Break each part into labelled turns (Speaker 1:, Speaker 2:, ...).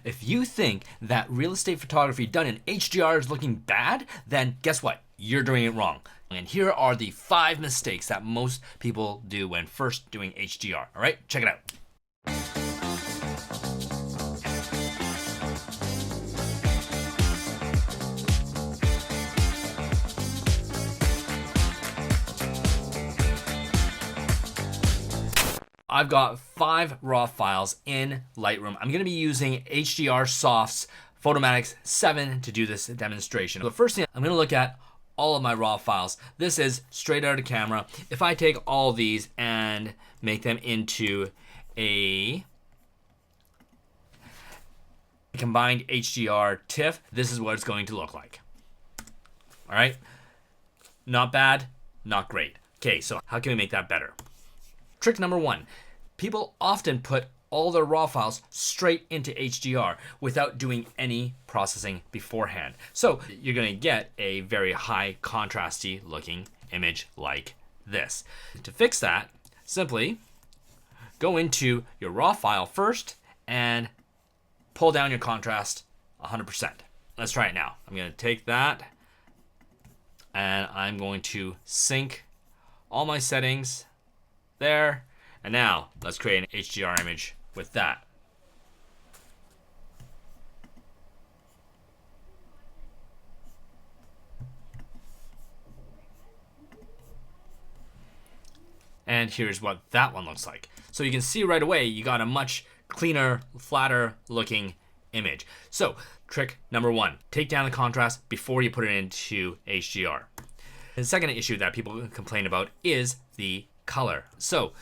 Speaker 1: If you think that real estate photography done in HDR is looking bad, then guess what? You're doing it wrong. And here are the 5 mistakes that most people do when first doing HDR. All right, check it out. I've got 5 raw files in Lightroom. I'm going to be using HDR Soft's PHOTOMATIX 7 to do this demonstration. The first thing, I'm going to look at all of my raw files. This is straight out of camera. If I take all these and make them into a combined HDR TIFF, this is what it's going to look like. All right, not bad, not great. Okay, so how can we make that better? Trick number 1, people often put all their raw files straight into HDR without doing any processing beforehand. So you're gonna get a very high contrasty looking image like this. To fix that, simply go into your raw file first and pull down your contrast 100%. Let's try it now. I'm gonna take that and I'm going to sync all my settings there. And now let's create an HDR image with that. And here's what that one looks like. So you can see right away, you got a much cleaner, flatter looking image. So trick number 1, take down the contrast before you put it into HDR. The second issue that people complain about is the color. So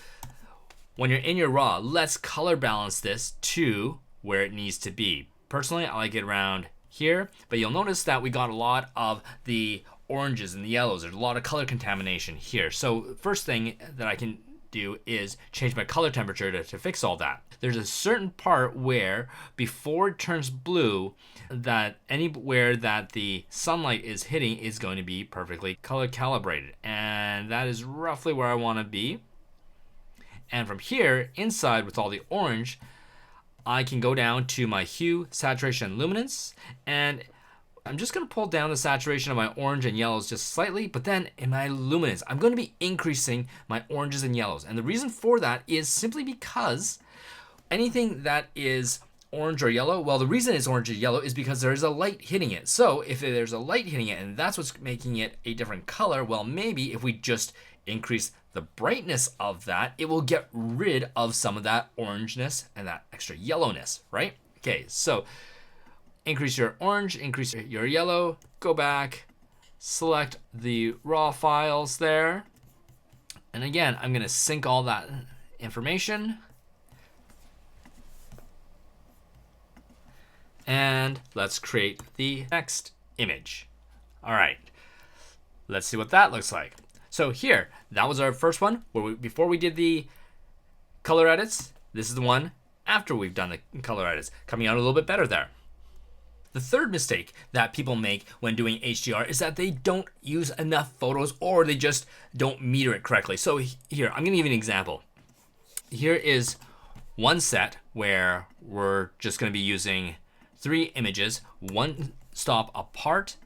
Speaker 1: when you're in your raw, let's color balance this to where it needs to be. Personally, I like it around here, but you'll notice that we got a lot of the oranges and the yellows. There's a lot of color contamination here. So first thing that I can do is change my color temperature to fix all that. There's a certain part where before it turns blue, that anywhere that the sunlight is hitting is going to be perfectly color calibrated. And that is roughly where I want to be. And from here, inside with all the orange, I can go down to my hue, saturation, and luminance. And I'm just going to pull down the saturation of my orange and yellows just slightly. But then in my luminance, I'm going to be increasing my oranges and yellows. And the reason for that is simply because anything that is orange or yellow, well, the reason it's orange or yellow is because there is a light hitting it. So if there's a light hitting it and that's what's making it a different color, well, maybe if we just increase the brightness of that, it will get rid of some of that orangeness and that extra yellowness, right? Okay, so increase your orange, increase your yellow, go back, select the raw files there. And again, I'm gonna sync all that information. And let's create the next image. All right, let's see what that looks like. So here, that was our first one where before we did the color edits. This is the one after we've done the color edits, coming out a little bit better there. The third mistake that people make when doing HDR is that they don't use enough photos or they just don't meter it correctly. So here, I'm gonna give you an example. Here is one set where we're just gonna be using 3 images, one stop apart,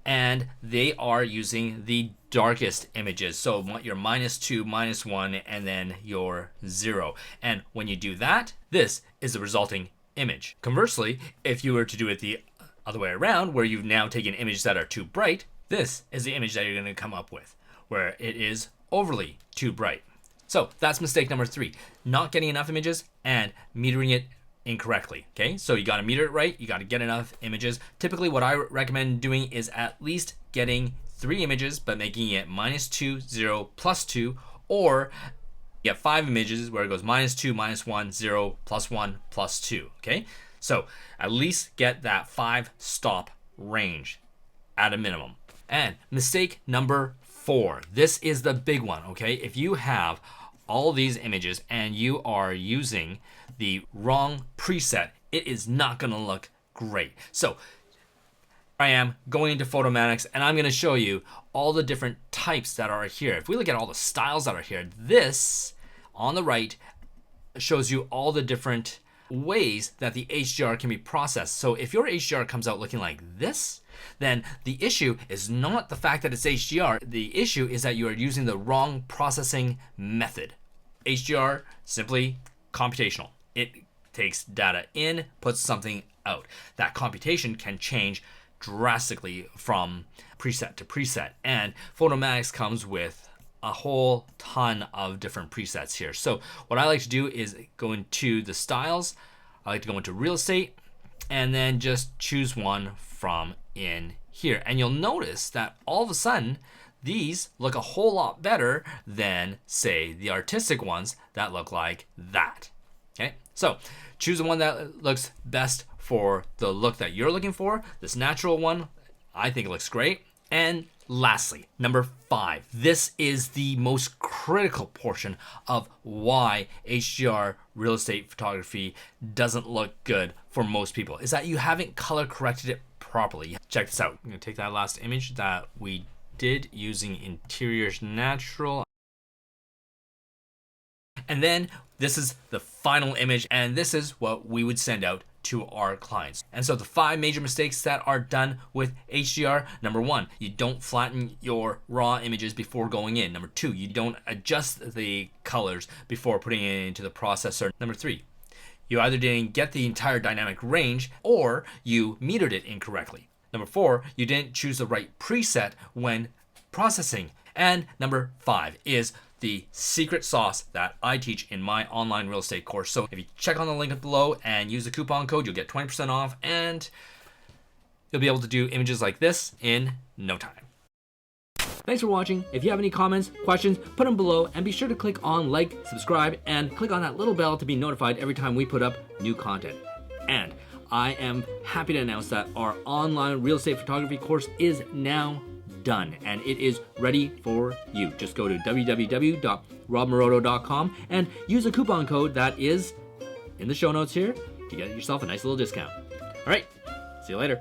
Speaker 1: and they are using the darkest images. So your -2, -1, and then your 0. And when you do that, this is the resulting image. Conversely, if you were to do it the other way around, where you've now taken images that are too bright, this is the image that you're going to come up with, where it is overly too bright. So that's mistake number 3, not getting enough images and metering it incorrectly. Okay, so you got to meter it right, you got to get enough images. Typically what I recommend doing is at least getting 3 images but making it -2, 0, +2, or get 5 images where it goes -2, -1, 0, +1, +2. Okay, so at least get that 5 stop range at a minimum. And mistake number 4, this is the big one. Okay, if you have all these images and you are using the wrong preset, it is not going to look great. So I am going into PHOTOMATIX and I'm going to show you all the different types that are here. If we look at all the styles that are here, this on the right shows you all the different ways that the HDR can be processed. So if your HDR comes out looking like this, then the issue is not the fact that it's HDR. The issue is that you are using the wrong processing method. HDR, simply computational. It takes data in, puts something out. That computation can change drastically from preset to preset. And PHOTOMATIX comes with a whole ton of different presets here. So what I like to do is go into the styles. I like to go into real estate and then just choose one from in here. And you'll notice that all of a sudden, these look a whole lot better than, say, the artistic ones that look like that. Okay, so choose the one that looks best for the look that you're looking for. This natural one, I think it looks great. And lastly, number 5. This is the most critical portion of why HDR real estate photography doesn't look good for most people, is that you haven't color corrected it properly. Check this out. I'm gonna take that last image that we did using interiors natural. And then this is the final image, and this is what we would send out to our clients. And so the 5 major mistakes that are done with HDR: number 1, you don't flatten your raw images before going in. Number 2, you don't adjust the colors before putting it into the processor. Number 3, you either didn't get the entire dynamic range or you metered it incorrectly. Number 4, you didn't choose the right preset when processing. And number 5 is the secret sauce that I teach in my online real estate course. So if you check on the link below and use the coupon code, you'll get 20% off and you'll be able to do images like this in no time. Thanks for watching. If you have any comments, questions, put them below, and be sure to click on like, subscribe, and click on that little bell to be notified every time we put up new content. And I am happy to announce that our online real estate photography course is now done and it is ready for you. Just go to www.robmaroto.com and use a coupon code that is in the show notes here to get yourself a nice little discount. All right, see you later.